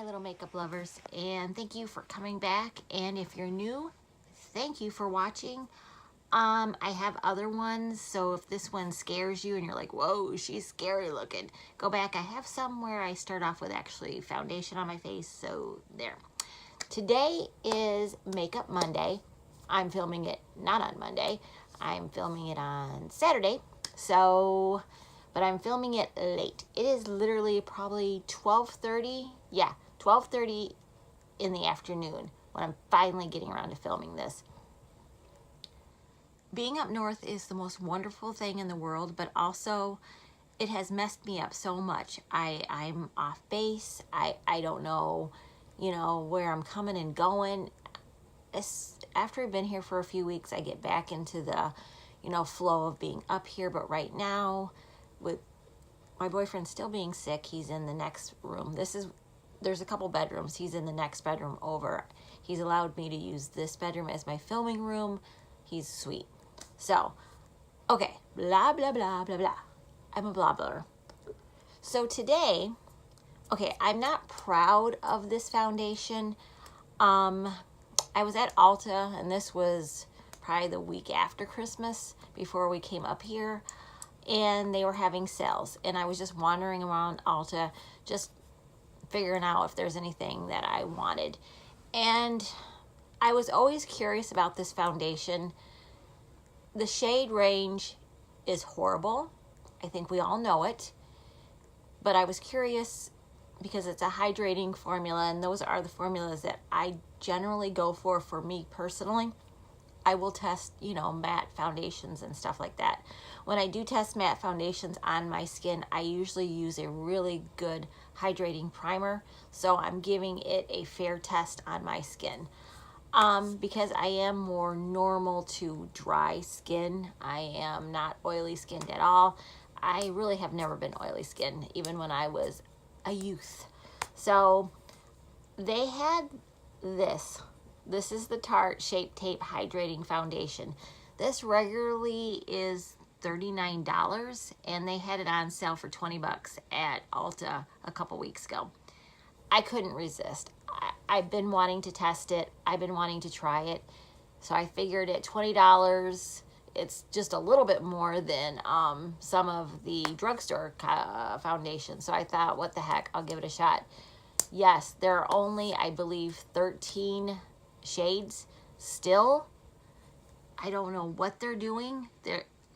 my little makeup lovers, and thank you for coming back. And if you're new, thank you for watching. I have other ones, so if this one scares you and you're like, whoa, she's scary looking, go back. I have some where I start off with actually foundation on my face, so there. Today is Makeup Monday. I'm filming it not on Monday. I'm filming it on Saturday, but I'm filming it late. It is literally probably 12:30. Yeah, 12:30 in the afternoon when I'm finally getting around to filming this. Being up north is the most wonderful thing in the world, but also it has messed me up so much. I'm off base. I don't know, where I'm coming and going. After I've been here for a few weeks, I get back into the, flow of being up here. But right now, with my boyfriend still being sick, he's in the next room. There's a couple bedrooms. He's in the next bedroom over. He's allowed me to use this bedroom as my filming room. He's sweet. So, okay, blah, blah, blah, blah, blah. I'm a blabber. So today, okay, I'm not proud of this foundation. I was at Ulta, and this was probably the week after Christmas, before we came up here, and they were having sales, and I was just wandering around Ulta, just figuring out if there's anything that I wanted. And I was always curious about this foundation. The shade range is horrible. I think we all know it. But I was curious because it's a hydrating formula, and those are the formulas that I generally go for me personally. I will test, matte foundations and stuff like that. When I do test matte foundations on my skin, I usually use a really good hydrating primer. So I'm giving it a fair test on my skin. Because I am more normal to dry skin. I am not oily skinned at all. I really have never been oily skinned, even when I was a youth. So they had this. This is the Tarte Shape Tape Hydrating Foundation. This regularly is $39, and they had it on sale for 20 bucks at Ulta a couple weeks ago. I couldn't resist. I've been wanting to test it. I've been wanting to try it. So I figured at $20, it's just a little bit more than some of the drugstore foundations. So I thought, what the heck, I'll give it a shot. Yes, there are only, I believe, 13 shades still. I don't know what they're doing.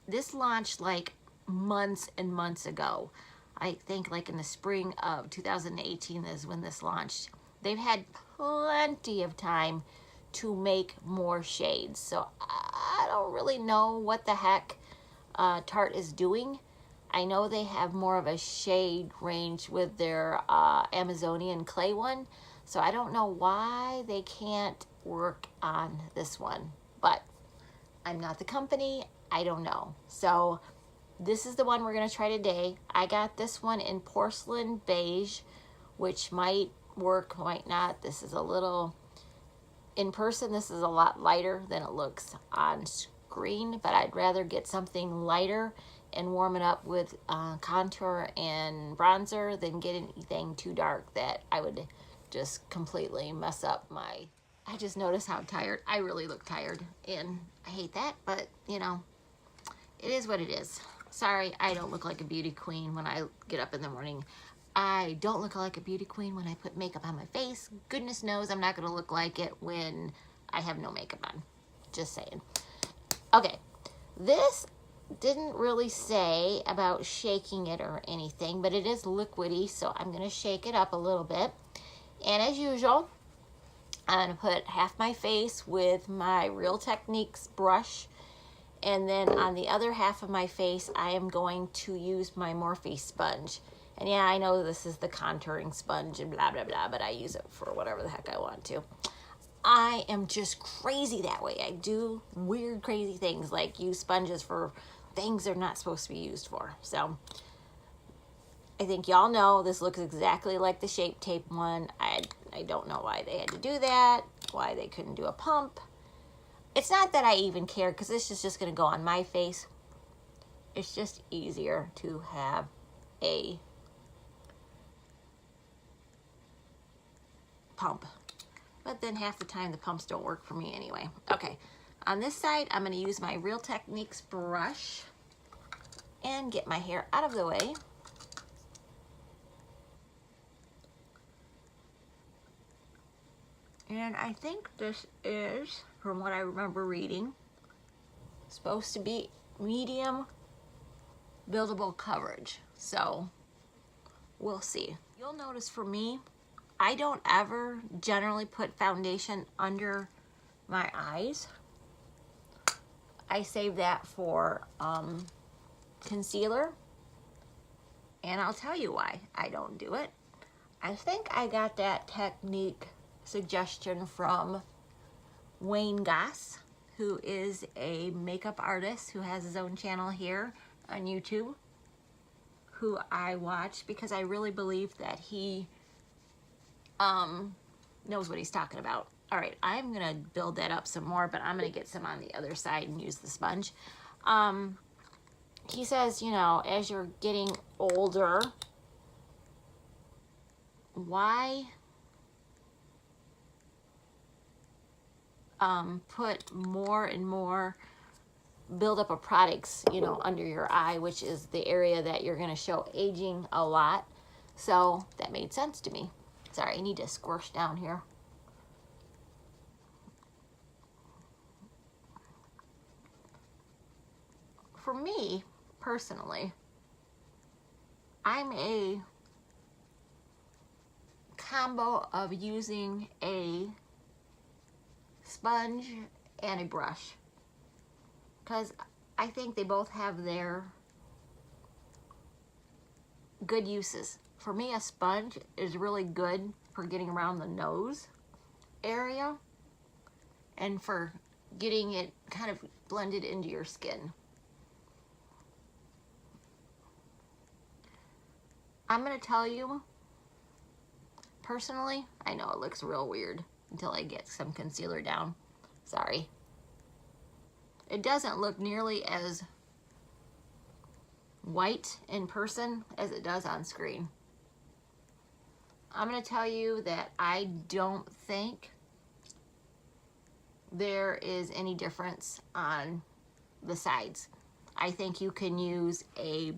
This launched like months and months ago. I think like in the spring of 2018 is when this launched. They've had plenty of time to make more shades. So I don't really know what the heck Tarte is doing. I know they have more of a shade range with their Amazonian clay one. So I don't know why they can't work on this one. But I'm not the company. I don't know. So this is the one we're going to try today. I got this one in porcelain beige, which might work, might not. This is a little, in person, this is a lot lighter than it looks on screen, but I'd rather get something lighter and warm it up with contour and bronzer than get anything too dark that I would just completely mess up my, I just noticed how tired, I really look tired, and I hate that, but it is what it is. Sorry, I don't look like a beauty queen when I get up in the morning. I don't look like a beauty queen when I put makeup on my face. Goodness knows I'm not going to look like it when I have no makeup on. Just saying. Okay, this didn't really say about shaking it or anything, but it is liquidy, so I'm going to shake it up a little bit. And as usual, I'm going to put half my face with my Real Techniques brush. And then on the other half of my face, I am going to use my Morphe sponge. And yeah, I know this is the contouring sponge and blah, blah, blah, but I use it for whatever the heck I want to. I am just crazy that way. I do weird, crazy things like use sponges for things they're not supposed to be used for. So I think y'all know this looks exactly like the Shape Tape one. I don't know why they had to do that, why they couldn't do a pump. It's not that I even care, because this is just going to go on my face. It's just easier to have a pump. But then half the time the pumps don't work for me anyway. Okay, on this side, I'm gonna use my Real Techniques brush and get my hair out of the way. And I think this is, from what I remember reading, supposed to be medium buildable coverage. So we'll see. You'll notice for me, I don't ever generally put foundation under my eyes. I save that for concealer. And I'll tell you why I don't do it. I think I got that technique suggestion from Wayne Goss, who is a makeup artist who has his own channel here on YouTube, who I watch because I really believe that he knows what he's talking about. All right, I'm gonna build that up some more, but I'm gonna get some on the other side and use the sponge. He says, you know, as you're getting older, why put more and more buildup of products, you know, under your eye, which is the area that you're going to show aging a lot. So that made sense to me. Sorry, I need to squish down here. For me, personally, I'm a combo of using a sponge and a brush, because I think they both have their good uses. For me, a sponge is really good for getting around the nose area and for getting it kind of blended into your skin. I'm going to tell you, personally, I know it looks real weird until I get some concealer down. Sorry. It doesn't look nearly as white in person as it does on screen. I'm going to tell you that I don't think there is any difference on the sides. I think you can use a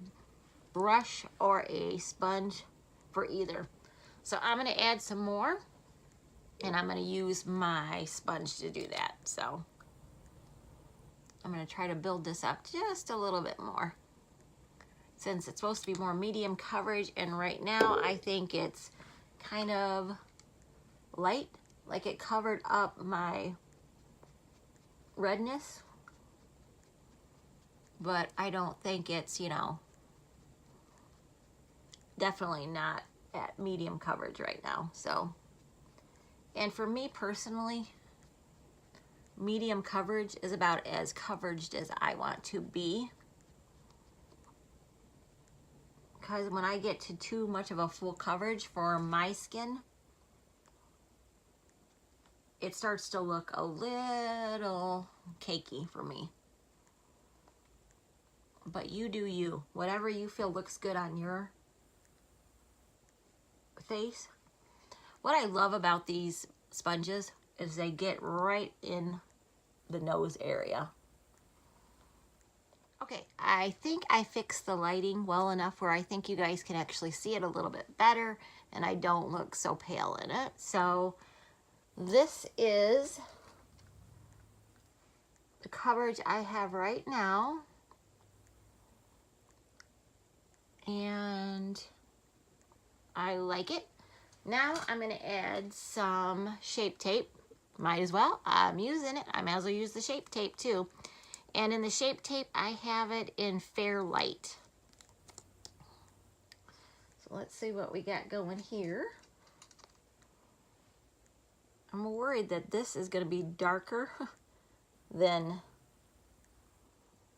brush or a sponge for either. So I'm going to add some more, and I'm going to use my sponge to do that. So I'm going to try to build this up just a little bit more, since it's supposed to be more medium coverage, and right now I think it's kind of light, like it covered up my redness, but I don't think it's, you know, definitely not at medium coverage right now. So, and for me personally, medium coverage is about as coveraged as I want to be, because when I get to too much of a full coverage for my skin, it starts to look a little cakey for me. But you do you. Whatever you feel looks good on your face. What I love about these sponges is they get right in the nose area. Okay, I think I fixed the lighting well enough where I think you guys can actually see it a little bit better, and I don't look so pale in it. So this is the coverage I have right now, and I like it. Now I'm going to add some Shape Tape. Might as well. I'm using it. I might as well use the Shape Tape too. And in the Shape Tape, I have it in Fair Light. So let's see what we got going here. I'm worried that this is going to be darker than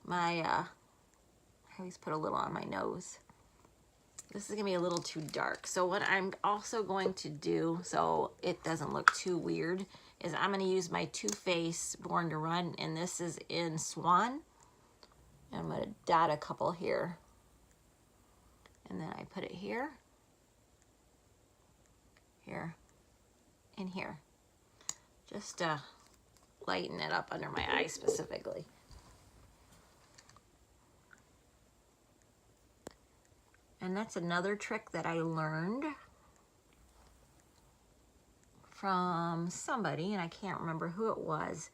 my, I always put a little on my nose. This is going to be a little too dark. So what I'm also going to do, so it doesn't look too weird, is I'm going to use my Too Faced Born to Run, and this is in Swan. And I'm going to dot a couple here. And then I put it here, here, in here. Just to lighten it up under my eyes specifically. And that's another trick that I learned from somebody, and I can't remember who it was,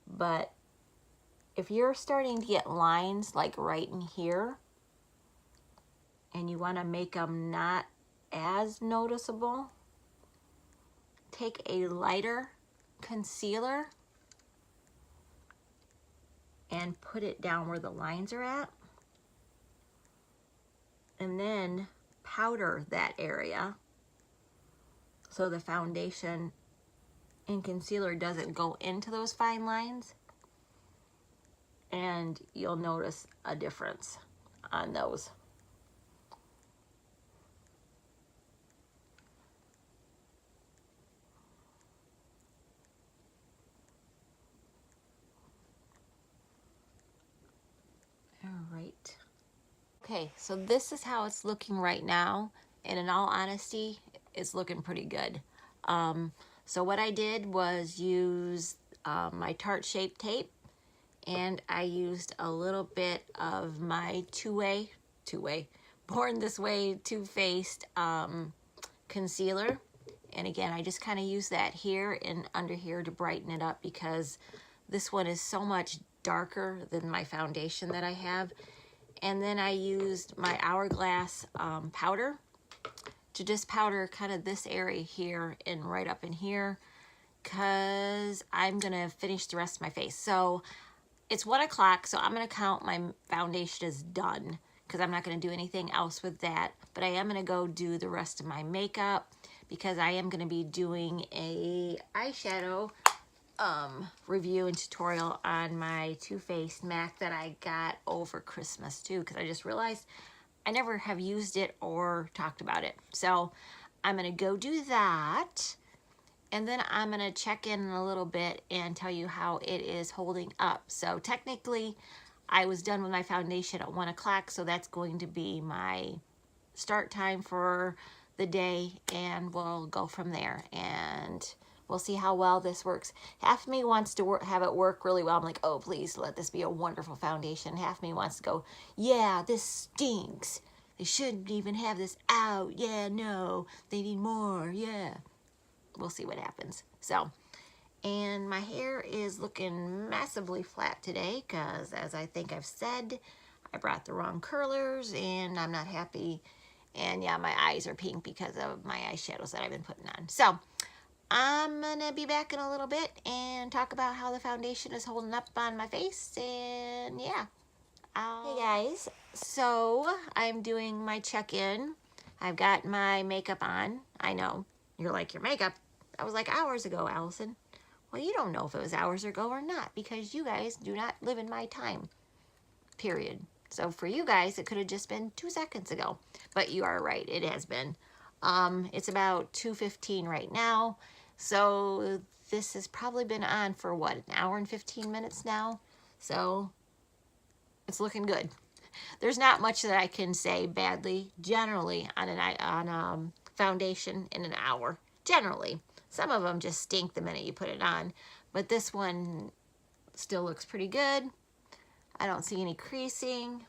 but if you're starting to get lines like right in here, and you want to make them not as noticeable, take a lighter concealer and put it down where the lines are at, and then powder that area so the foundation and concealer doesn't go into those fine lines, and you'll notice a difference on those. All right. Okay, so this is how it's looking right now, and in all honesty, it's looking pretty good. So what I did was use my Tarte Shape Tape, and I used a little bit of my two-way, Born This Way Too Faced concealer. And again, I just kind of use that here and under here to brighten it up, because this one is so much darker than my foundation that I have. And then I used my Hourglass powder to just powder kind of this area here and right up in here, because I'm going to finish the rest of my face. So it's 1 o'clock, so I'm going to count my foundation as done, because I'm not going to do anything else with that. But I am going to go do the rest of my makeup, because I am going to be doing a eyeshadow review and tutorial on my Too Faced MAC that I got over Christmas too, because I just realized I never have used it or talked about it. So I'm going to go do that, and then I'm going to check in a little bit and tell you how it is holding up. So technically I was done with my foundation at 1 o'clock, so that's going to be my start time for the day, and we'll go from there, and we'll see how well this works. Half of me wants to have it work really well. I'm like, oh, please let this be a wonderful foundation. Half of me wants to go, yeah, this stinks. They shouldn't even have this out. Yeah, no, they need more. Yeah. We'll see what happens. So, and my hair is looking massively flat today, because as I think I've said, I brought the wrong curlers and I'm not happy. And yeah, my eyes are pink because of my eyeshadows that I've been putting on. So I'm gonna be back in a little bit and talk about how the foundation is holding up on my face, and yeah. Hey guys, so I'm doing my check-in. I've got my makeup on. I know, you're like, your makeup? That was like hours ago, Allison. Well, you don't know if it was hours ago or not, because you guys do not live in my time, period. So for you guys, it could have just been 2 seconds ago, but you are right, it has been. It's about 2:15 right now. So this has probably been on for what, an hour and 15 minutes now? So it's looking good. There's not much that I can say badly generally on foundation in an hour. Generally, some of them just stink the minute you put it on, but this one still looks pretty good. I don't see any creasing.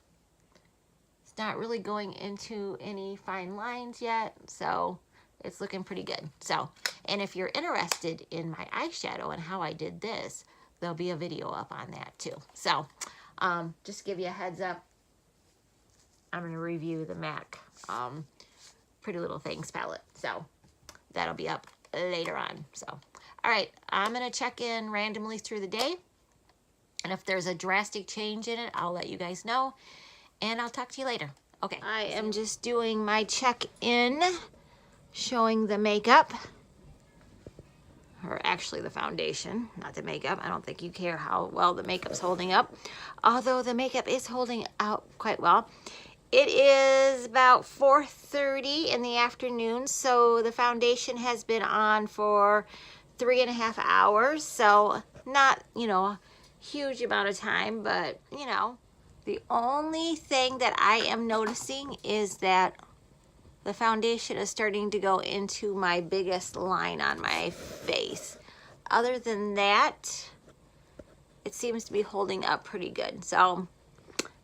It's not really going into any fine lines yet, so it's looking pretty good. So, and if you're interested in my eyeshadow and how I did this, there'll be a video up on that too. So, just to give you a heads up, I'm going to review the MAC Pretty Little Things palette. So, that'll be up later on. So, all right, I'm going to check in randomly through the day. And if there's a drastic change in it, I'll let you guys know. And I'll talk to you later. Okay, I am just doing my check-in, showing the makeup, or actually the foundation, not the makeup. I don't think you care how well the makeup's holding up, although the makeup is holding out quite well. It is about 4:30 in the afternoon, so the foundation has been on for 3.5 hours, so not, you know, a huge amount of time, but, you know, the only thing that I am noticing is that the foundation is starting to go into my biggest line on my face. Other than that, it seems to be holding up pretty good. So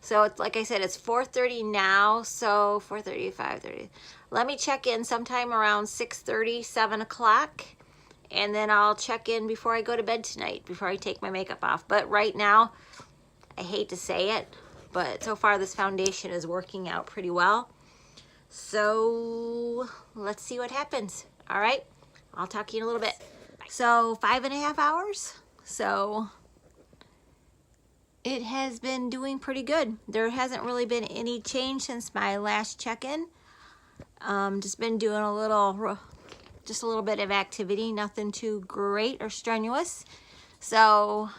it's like I said, it's 4:30 now, so 4:30, 5:30. Let me check in sometime around 6:30, 7 o'clock, and then I'll check in before I go to bed tonight, before I take my makeup off. But right now, I hate to say it, but so far this foundation is working out pretty well. So let's see what happens. All right, I'll talk to you in a little bit. So 5.5 hours. So it has been doing pretty good. There hasn't really been any change since my last check-in. Just been doing just a little bit of activity, nothing too great or strenuous. So,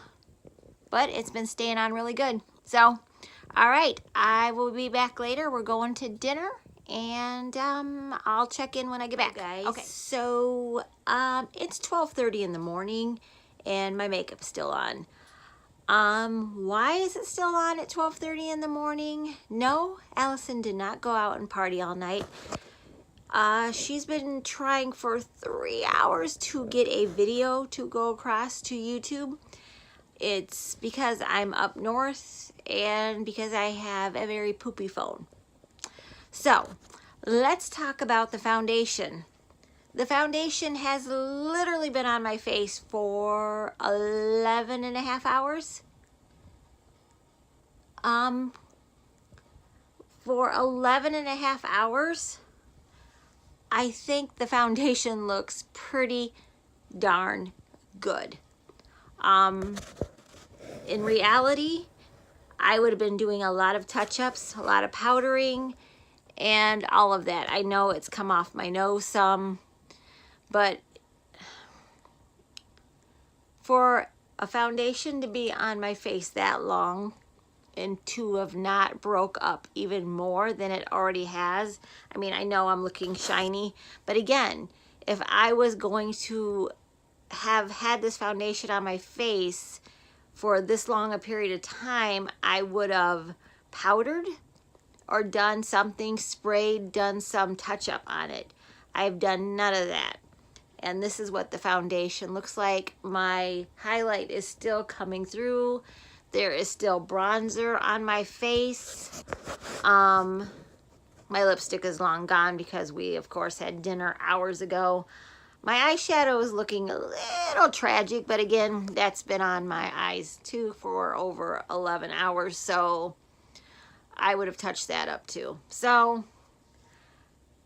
but it's been staying on really good. So, all right, I will be back later. We're going to dinner, and I'll check in when I get back. Guys. Okay. So it's 12:30 in the morning, and my makeup's still on. Why is it still on at 12:30 in the morning? No, Allison did not go out and party all night. She's been trying for 3 hours to get a video to go across to YouTube. It's because I'm up north and because I have a very poopy phone. So let's talk about the foundation. The foundation has literally been on my face for 11.5 hours. For 11.5 hours, I think the foundation looks pretty darn good. In reality, I would have been doing a lot of touch-ups, a lot of powdering, and all of that. I know it's come off my nose some, but for a foundation to be on my face that long and to have not broke up even more than it already has, I mean, I know I'm looking shiny, but again, if I was going to have had this foundation on my face for this long a period of time, I would have powdered or done something, sprayed, done some touch-up on it. I've done none of that. And this is what the foundation looks like. My highlight is still coming through. There is still bronzer on my face. My lipstick is long gone because we, of course, had dinner hours ago. My eyeshadow is looking a little tragic, but again, that's been on my eyes too for over 11 hours, so I would have touched that up too. So,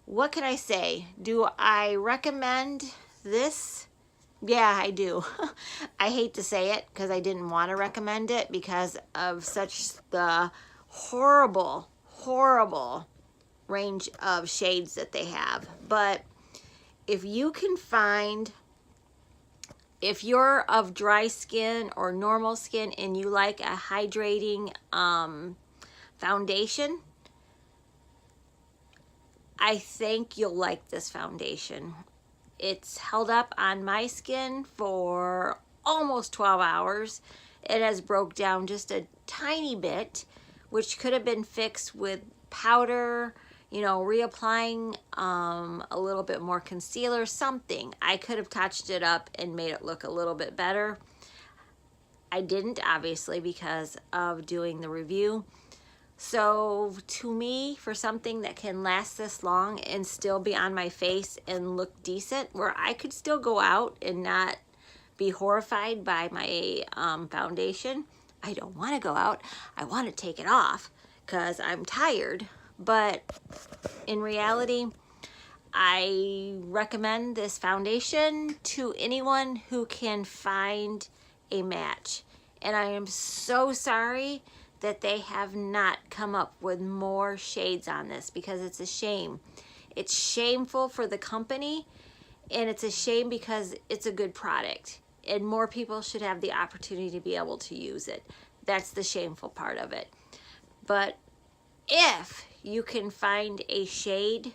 what can I say? Do I recommend this? Yeah, I do. I hate to say it because I didn't want to recommend it because of such the horrible, horrible range of shades that they have. But if you can find, if you're of dry skin or normal skin and you like a hydrating foundation, I think you'll like this foundation. It's held up on my skin for almost 12 hours. It has broke down just a tiny bit, which could have been fixed with powder, you know, reapplying a little bit more concealer, something. I could have touched it up and made it look a little bit better. I didn't, obviously, because of doing the review. So to me, for something that can last this long and still be on my face and look decent, where I could still go out and not be horrified by my foundation. I don't want to go out. I want to take it off because I'm tired. But in reality, I recommend this foundation to anyone who can find a match. And I am so sorry that they have not come up with more shades on this because it's a shame. It's shameful for the company, and it's a shame because it's a good product and more people should have the opportunity to be able to use it. That's the shameful part of it. But if you can find a shade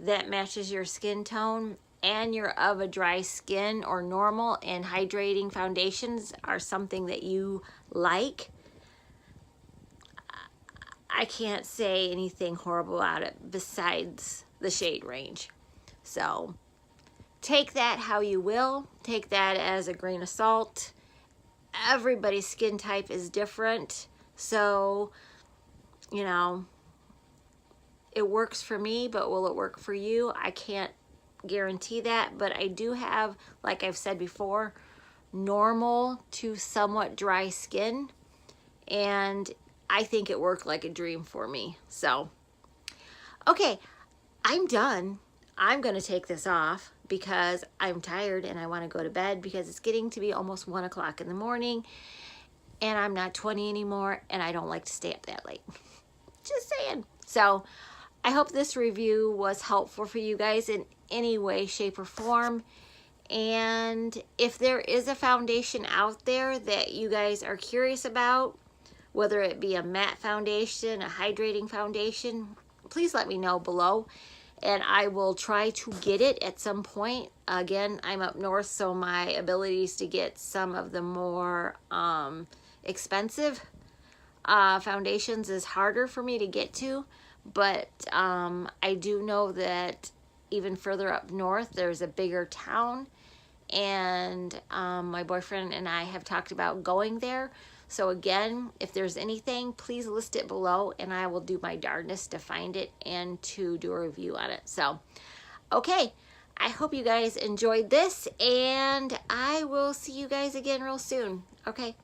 that matches your skin tone and you're of a dry skin or normal and hydrating foundations are something that you like, I can't say anything horrible about it besides the shade range. So take that how you will. Take that as a grain of salt. Everybody's skin type is different. So, you know, it works for me, but will it work for you? I can't guarantee that, but I do have, like I've said before, normal to somewhat dry skin, and I think it worked like a dream for me. So, okay, I'm done. I'm gonna take this off because I'm tired and I want to go to bed because it's getting to be almost 1 o'clock in the morning and I'm not 20 anymore and I don't like to stay up that late. Just saying. So I hope this review was helpful for you guys in any way, shape, or form. And if there is a foundation out there that you guys are curious about, whether it be a matte foundation, a hydrating foundation, please let me know below. And I will try to get it at some point. Again, I'm up north, so my abilities to get some of the more expensive foundations is harder for me to get to. But I do know that even further up north, there's a bigger town. And my boyfriend and I have talked about going there. So again, if there's anything, please list it below and I will do my darndest to find it and to do a review on it. So, okay, I hope you guys enjoyed this and I will see you guys again real soon. Okay.